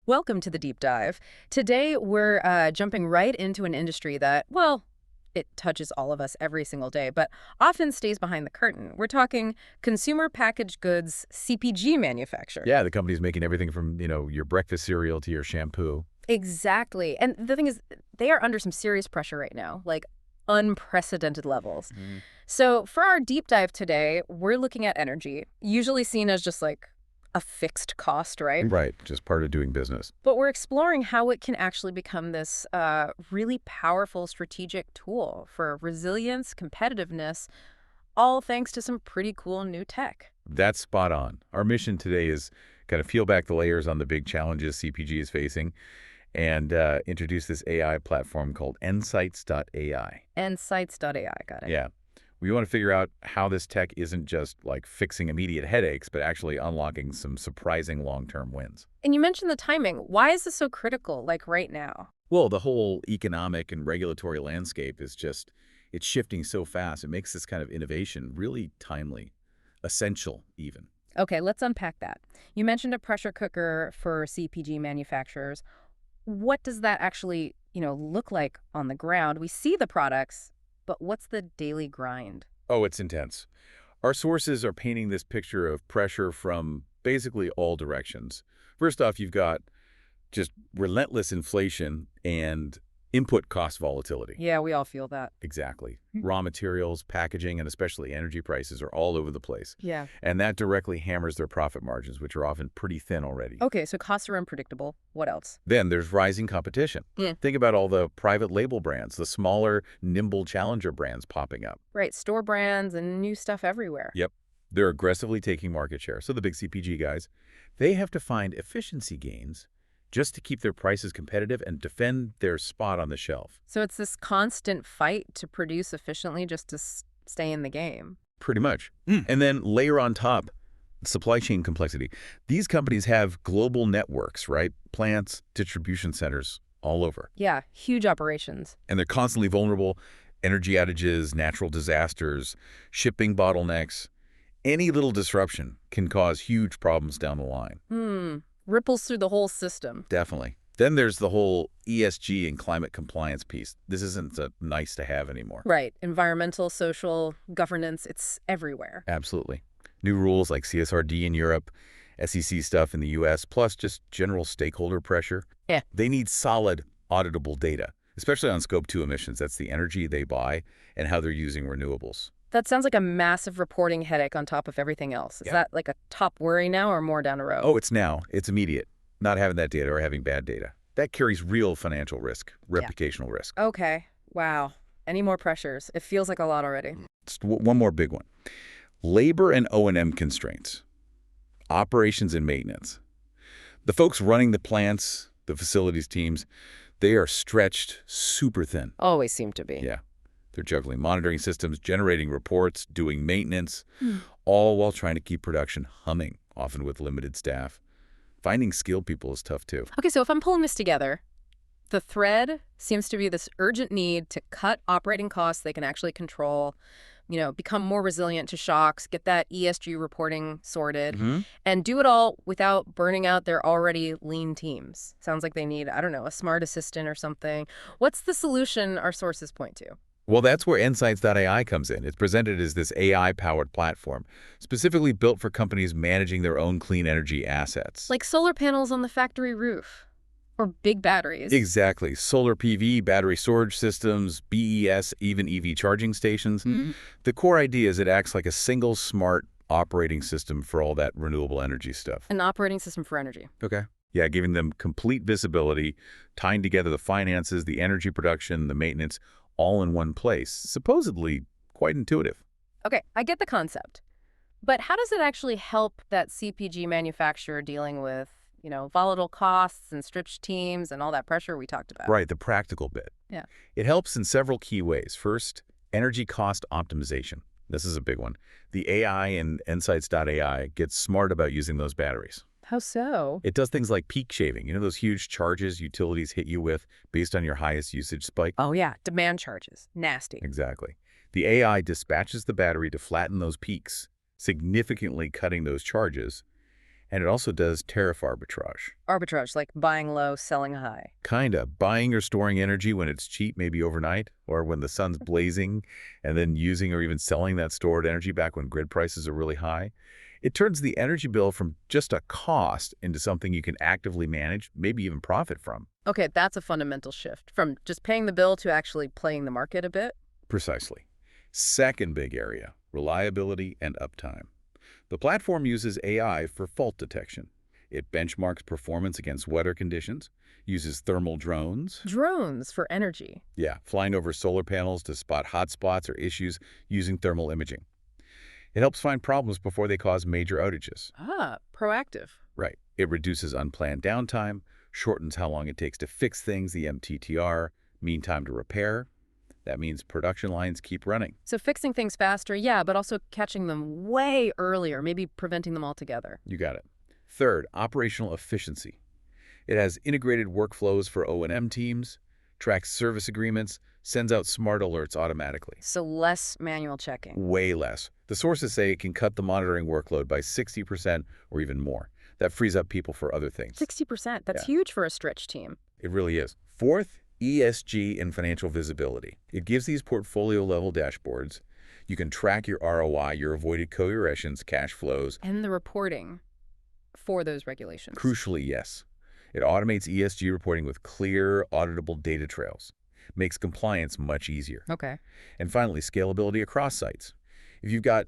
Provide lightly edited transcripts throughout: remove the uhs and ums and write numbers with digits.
Welcome to the deep dive. Today, we're jumping right into an industry that, well, it touches all of us every single day, but often stays behind the curtain. We're talking consumer packaged goods CPG manufacture. Yeah, the company's making everything from, your breakfast cereal to your shampoo. Exactly. And the thing is, they are under some serious pressure right now, like unprecedented levels. Mhm. So for our deep dive today, we're looking at energy, usually seen as just like a fixed cost, right? Right, just part of doing business. But we're exploring how it can actually become this really powerful strategic tool for resilience, competitiveness, all thanks to some pretty cool new tech. That's spot on. Our mission today is kind of peel back the layers on the big challenges CPG is facing and introduce this AI platform called Ensights.ai. Ensights.ai, got it. Yeah. We want to figure out how this tech isn't just like fixing immediate headaches, but actually unlocking some surprising long-term wins. And you mentioned the timing. Why is this so critical, like right now? Well, the whole economic and regulatory landscape is just, it's shifting so fast. It makes this kind of innovation really timely, essential even. Okay, let's unpack that. You mentioned a pressure cooker for CPG manufacturers. What does that actually, look like on the ground? We see the products, but what's the daily grind? Oh, it's intense. Our sources are painting this picture of pressure from basically all directions. First off, you've got just relentless inflation and input cost volatility. Yeah, we all feel that. Exactly. Raw materials, packaging, and especially energy prices are all over the place. Yeah. And that directly hammers their profit margins, which are often pretty thin already. Okay, so costs are unpredictable. What else? Then there's rising competition. Yeah. Think about all the private label brands, the smaller, nimble challenger brands popping up. Right, store brands and new stuff everywhere. Yep. They're aggressively taking market share. So the big CPG guys, they have to find efficiency gains just to keep their prices competitive and defend their spot on the shelf. So it's this constant fight to produce efficiently just to stay in the game. Pretty much. And then layer on top supply chain complexity. These companies have global networks, right? Plants, distribution centers all over. Yeah, huge operations. And they're constantly vulnerable. Energy outages, natural disasters, shipping bottlenecks. Any little disruption can cause huge problems down the line. Ripples through the whole system. Definitely. Then there's the whole ESG and climate compliance piece. This isn't a nice to have anymore. Right, environmental, social, governance, it's everywhere. Absolutely. New rules like CSRD in Europe, SEC stuff in the US, plus just general stakeholder pressure. Yeah. They need solid, auditable data, especially on Scope 2 emissions. That's the energy they buy and how they're using renewables. That sounds like a massive reporting headache on top of everything else. Is that like a top worry now or more down the road? Oh, it's now. It's immediate. Not having that data or having bad data. That carries real financial risk, reputational risk. Okay. Wow. Any more pressures? It feels like a lot already. Just one more big one. Labor and O&M constraints. Operations and maintenance. The folks running the plants, the facilities teams, they are stretched super thin. Always seem to be. Yeah. They're juggling monitoring systems, generating reports, doing maintenance, all while trying to keep production humming, often with limited staff. Finding skilled people is tough, too. Okay, so if I'm pulling this together, the thread seems to be this urgent need to cut operating costs they can actually control, become more resilient to shocks, get that ESG reporting sorted, and do it all without burning out their already lean teams. Sounds like they need, I don't know, a smart assistant or something. What's the solution our sources point to? Well, that's where Ensights.ai comes in. It's presented as this AI-powered platform, specifically built for companies managing their own clean energy assets. Like solar panels on the factory roof. Or big batteries. Exactly. Solar PV, battery storage systems, BES, even EV charging stations. The core idea is it acts like a single smart operating system for all that renewable energy stuff. An operating system for energy. Okay. Yeah, giving them complete visibility, tying together the finances, the energy production, the maintenance, all in one place. Supposedly quite intuitive. Okay, I get the concept. But how does it actually help that CPG manufacturer dealing with, volatile costs and stretched teams and all that pressure we talked about? Right, the practical bit. Yeah. It helps in several key ways. First, energy cost optimization. This is a big one. The AI in Ensights.ai gets smart about using those batteries. How so? It does things like peak shaving. Those huge charges utilities hit you with based on your highest usage spike? Oh, yeah. Demand charges. Nasty. Exactly. The AI dispatches the battery to flatten those peaks, significantly cutting those charges. And it also does tariff arbitrage. Arbitrage, like buying low, selling high. Kinda. Buying or storing energy when it's cheap, maybe overnight, or when the sun's blazing, and then using or even selling that stored energy back when grid prices are really high. It turns the energy bill from just a cost into something you can actively manage, maybe even profit from. Okay, that's a fundamental shift from just paying the bill to actually playing the market a bit. Precisely. Second big area, reliability and uptime. The platform uses AI for fault detection. It benchmarks performance against weather conditions, uses thermal drones, Drones for energy. yeah, flying over solar panels to spot hotspots or issues using thermal imaging. It helps find problems before they cause major outages. Ah, proactive. Right. It reduces unplanned downtime, shortens how long it takes to fix things, the MTTR, mean time to repair. That means production lines keep running. So fixing things faster, yeah, but also catching them way earlier, maybe preventing them altogether. You got it. Third, operational efficiency. It has integrated workflows for O&M teams, tracks service agreements, sends out smart alerts automatically. So less manual checking. Way less. The sources say it can cut the monitoring workload by 60% or even more. That frees up people for other things. 60%, that's Yeah. huge for a stretch team. It really is. Fourth, ESG and financial visibility. It gives these portfolio-level dashboards. You can track your ROI, your avoided co-emissions, cash flows. And the reporting for those regulations. Crucially, yes. It automates ESG reporting with clear, auditable data trails. Makes compliance much easier. Okay. And finally, scalability across sites. If you've got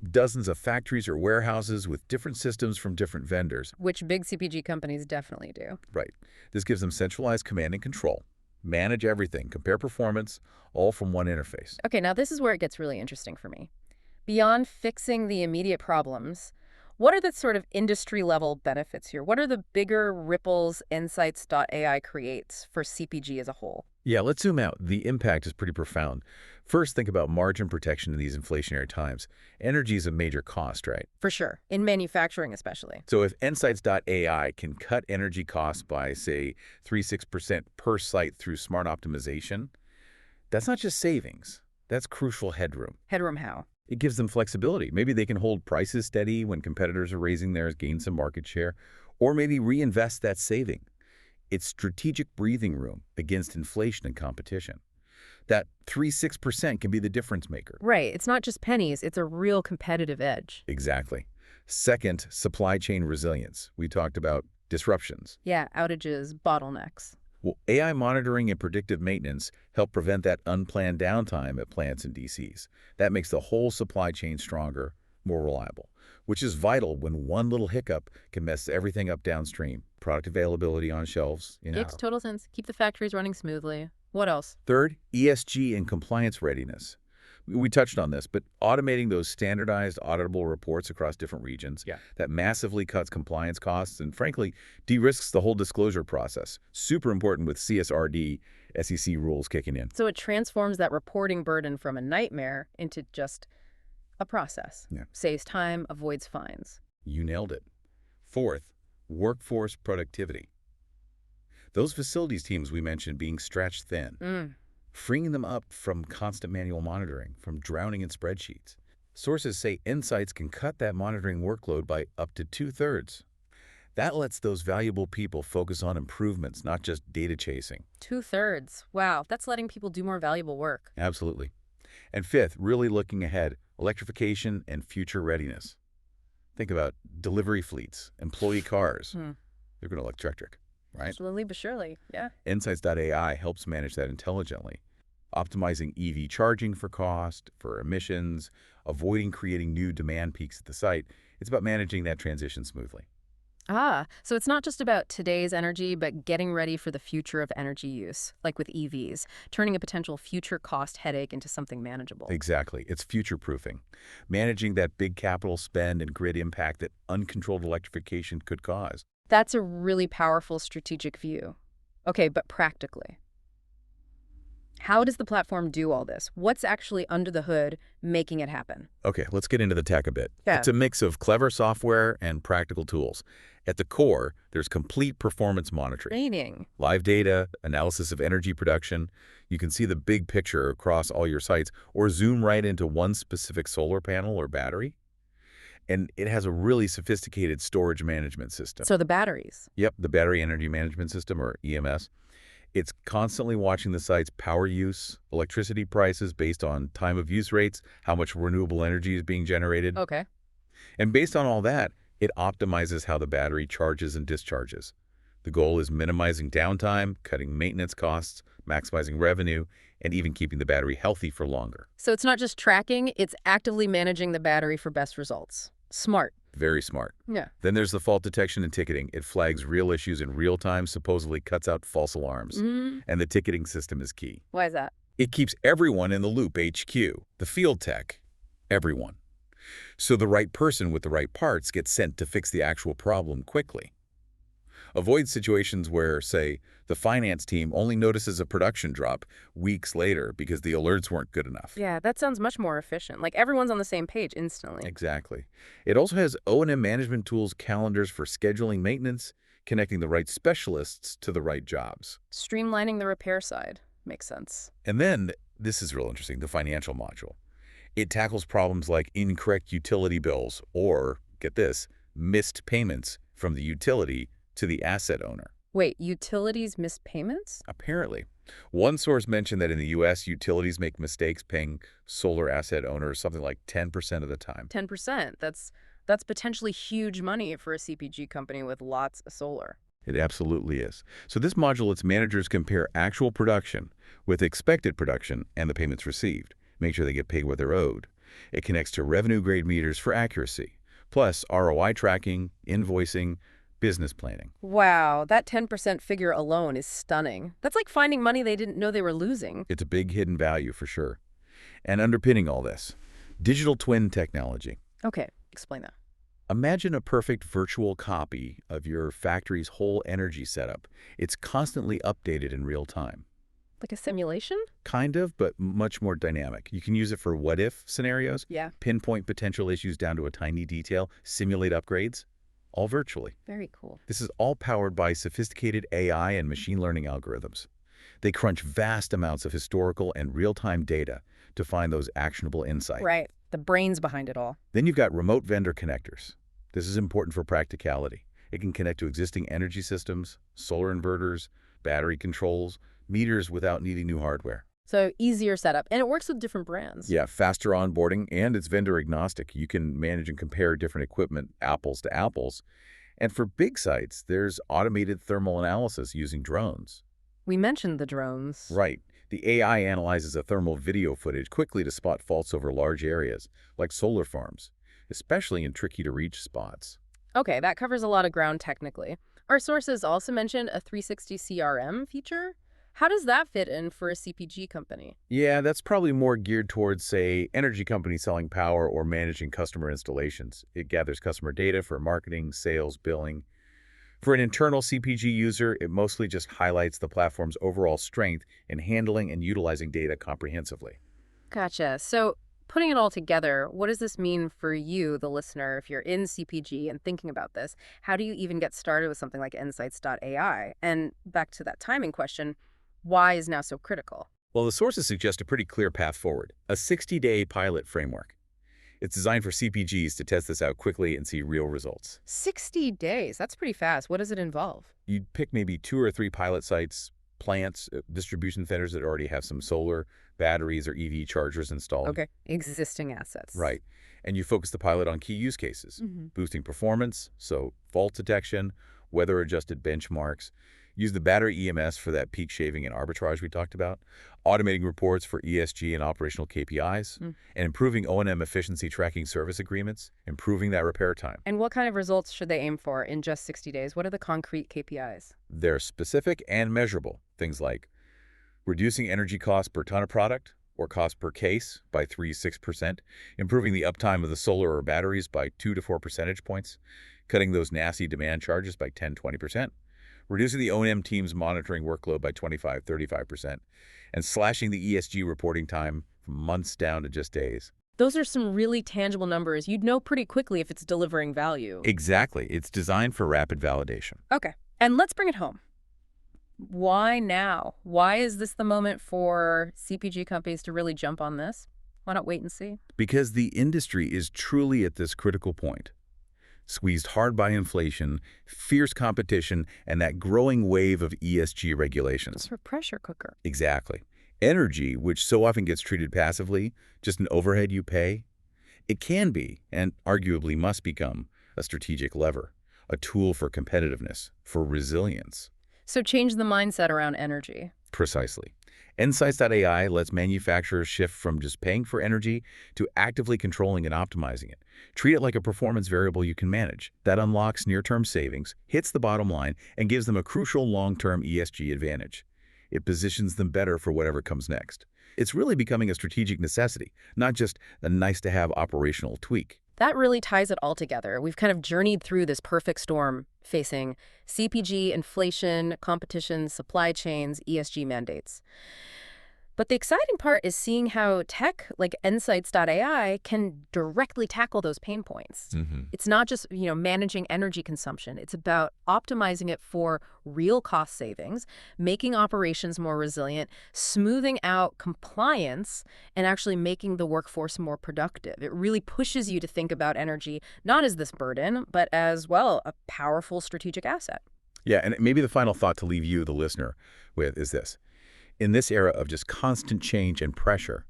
dozens of factories or warehouses with different systems from different vendors, Which big CPG companies definitely do. right, this gives them centralized command and control. Manage everything, compare performance, all from one interface. Okay, now this is where it gets really interesting for me. Beyond fixing the immediate problems, what are the sort of industry-level benefits here? What are the bigger ripples Ensights.ai creates for CPG as a whole? Yeah, let's zoom out. The impact is pretty profound. First, think about margin protection in these inflationary times. Energy is a major cost, right? For sure, in manufacturing especially. So if Ensights.ai can cut energy costs by, say, 3–6% per site through smart optimization, that's not just savings. That's crucial headroom. Headroom how? It gives them flexibility. Maybe they can hold prices steady when competitors are raising theirs, gain some market share, or maybe reinvest that saving. It's strategic breathing room against inflation and competition. That 3–6% can be the difference maker. Right, it's not just pennies, it's a real competitive edge. Exactly. Second, supply chain resilience. We talked about disruptions. Yeah, outages, bottlenecks. Well, AI monitoring and predictive maintenance help prevent that unplanned downtime at plants and DCs. That makes the whole supply chain stronger, more reliable, which is vital when one little hiccup can mess everything up downstream. Product availability on shelves. Makes total sense. Keep the factories running smoothly. What else? Third, ESG and compliance readiness. We touched on this, but automating those standardized auditable reports across different regions, that massively cuts compliance costs and, frankly, de-risks the whole disclosure process. Super important with CSRD, SEC rules kicking in. So it transforms that reporting burden from a nightmare into just a process. Yeah. Saves time, avoids fines. You nailed it. Fourth, workforce productivity. Those facilities teams we mentioned being stretched thin. Freeing them up from constant manual monitoring, from drowning in spreadsheets. Sources say Ensights can cut that monitoring workload by up to 2/3. That lets those valuable people focus on improvements, not just data chasing. 2/3. Wow, that's letting people do more valuable work. Absolutely. And fifth, really looking ahead, electrification and future readiness. Think about delivery fleets, employee cars. They're going to electric, right? Slowly but surely, yeah. Ensights.ai helps manage that intelligently, optimizing EV charging for cost, for emissions, avoiding creating new demand peaks at the site. It's about managing that transition smoothly. Ah, so it's not just about today's energy, but getting ready for the future of energy use, like with EVs, turning a potential future cost headache into something manageable. Exactly. It's future-proofing, managing that big capital spend and grid impact that uncontrolled electrification could cause. That's a really powerful strategic view. Okay, but practically, how does the platform do all this? What's actually under the hood making it happen? Okay, let's get into the tech a bit. Yeah. It's a mix of clever software and practical tools. At the core, there's complete performance monitoring, Training. live data, analysis of energy production. You can see the big picture across all your sites or zoom right into one specific solar panel or battery. And it has a really sophisticated storage management system. So the batteries. Yep, the Battery Energy Management System, or EMS. It's constantly watching the site's power use, electricity prices based on time of use rates, how much renewable energy is being generated. Okay. And based on all that, it optimizes how the battery charges and discharges. The goal is minimizing downtime, cutting maintenance costs, maximizing revenue, and even keeping the battery healthy for longer. So it's not just tracking, it's actively managing the battery for best results. Smart. Very smart. Yeah. Then there's the fault detection and ticketing. It flags real issues in real time, supposedly cuts out false alarms. And the ticketing system is key. Why is that? It keeps everyone in the loop, HQ, the field tech, everyone. So the right person with the right parts gets sent to fix the actual problem quickly. Avoid situations where, say, the finance team only notices a production drop weeks later because the alerts weren't good enough. Yeah, that sounds much more efficient. Like everyone's on the same page instantly. Exactly. It also has O&M management tools, calendars for scheduling maintenance, connecting the right specialists to the right jobs. Streamlining the repair side. Makes sense. And then, this is real interesting, the financial module. It tackles problems like incorrect utility bills or, get this, missed payments from the utility to the asset owner. Wait, utilities miss payments? Apparently. One source mentioned that in the U.S., utilities make mistakes paying solar asset owners something like 10% of the time. 10%. That's potentially huge money for a CPG company with lots of solar. It absolutely is. So this module lets managers compare actual production with expected production and the payments received. Make sure they get paid what they're owed. It connects to revenue grade meters for accuracy, plus ROI tracking, invoicing, business planning. Wow, that 10% figure alone is stunning. That's like finding money they didn't know they were losing. It's a big hidden value for sure. And underpinning all this, digital twin technology. Okay, explain that. Imagine a perfect virtual copy of your factory's whole energy setup. It's constantly updated in real time. Like a simulation? Kind of, but much more dynamic. You can use it for what-if scenarios, Yeah. pinpoint potential issues down to a tiny detail, simulate upgrades, all virtually. Very cool. This is all powered by sophisticated AI and machine learning algorithms. They crunch vast amounts of historical and real-time data to find those actionable insights. Right. The brains behind it all. Then you've got remote vendor connectors. This is important for practicality. It can connect to existing energy systems, solar inverters, battery controls, meters without needing new hardware. So easier setup. And it works with different brands. Yeah, faster onboarding, and it's vendor agnostic. You can manage and compare different equipment, apples to apples. And for big sites, there's automated thermal analysis using drones. We mentioned the drones. Right. The AI analyzes a thermal video footage quickly to spot faults over large areas, like solar farms, especially in tricky-to-reach spots. Okay, that covers a lot of ground technically. Our sources also mentioned a 360 CRM feature. How does that fit in for a CPG company? Yeah, that's probably more geared towards, say, energy companies selling power or managing customer installations. It gathers customer data for marketing, sales, billing. For an internal CPG user, it mostly just highlights the platform's overall strength in handling and utilizing data comprehensively. Gotcha. So putting it all together, what does this mean for you, the listener, if you're in CPG and thinking about this? How do you even get started with something like Ensights.ai? And back to that timing question, why is now so critical? Well, the sources suggest a pretty clear path forward, a 60-day pilot framework. It's designed for CPGs to test this out quickly and see real results. 60 days. That's pretty fast. What does it involve? You'd pick maybe 2 or 3 pilot sites, plants, distribution centers that already have some solar, batteries, or EV chargers installed. Okay. Existing assets. Right. And you focus the pilot on key use cases, boosting performance, so fault detection, weather-adjusted benchmarks. Use the battery EMS for that peak shaving and arbitrage we talked about, automating reports for ESG and operational KPIs, and improving O&M efficiency tracking service agreements, improving that repair time. And what kind of results should they aim for in just 60 days? What are the concrete KPIs? They're specific and measurable, things like reducing energy costs per ton of product or cost per case by 3–6%, improving the uptime of the solar or batteries by 2 to 4 percentage points, cutting those nasty demand charges by 10–20%, reducing the O&M team's monitoring workload by 25–35%, and slashing the ESG reporting time from months down to just days. Those are some really tangible numbers. You'd know pretty quickly if it's delivering value. Exactly. It's designed for rapid validation. Okay. And let's bring it home. Why now? Why is this the moment for CPG companies to really jump on this? Why not wait and see? Because the industry is truly at this critical point. Squeezed hard by inflation, fierce competition, and that growing wave of ESG regulations. For pressure cooker. Exactly. Energy, which so often gets treated passively, just an overhead you pay, it can be, and arguably must become, a strategic lever, a tool for competitiveness, for resilience. So change the mindset around energy. Precisely. Ensights.ai lets manufacturers shift from just paying for energy to actively controlling and optimizing it. Treat it like a performance variable you can manage. That unlocks near-term savings, hits the bottom line, and gives them a crucial long-term ESG advantage. It positions them better for whatever comes next. It's really becoming a strategic necessity, not just a nice-to-have operational tweak. That really ties it all together. We've kind of journeyed through this perfect storm facing CPG, inflation, competition, supply chains, ESG mandates. But the exciting part is seeing how tech like Ensights.ai can directly tackle those pain points. It's not just, managing energy consumption. It's about optimizing it for real cost savings, making operations more resilient, smoothing out compliance, and actually making the workforce more productive. It really pushes you to think about energy not as this burden, but as, well, a powerful strategic asset. Yeah, and maybe the final thought to leave you, the listener, with is this. In this era of just constant change and pressure,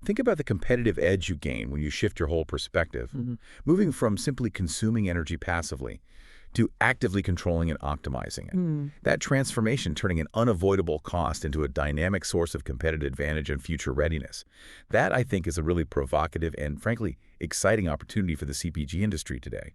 think about the competitive edge you gain when you shift your whole perspective, moving from simply consuming energy passively to actively controlling and optimizing it. That transformation, turning an unavoidable cost into a dynamic source of competitive advantage and future readiness. That, I think, is a really provocative and, frankly, exciting opportunity for the CPG industry today.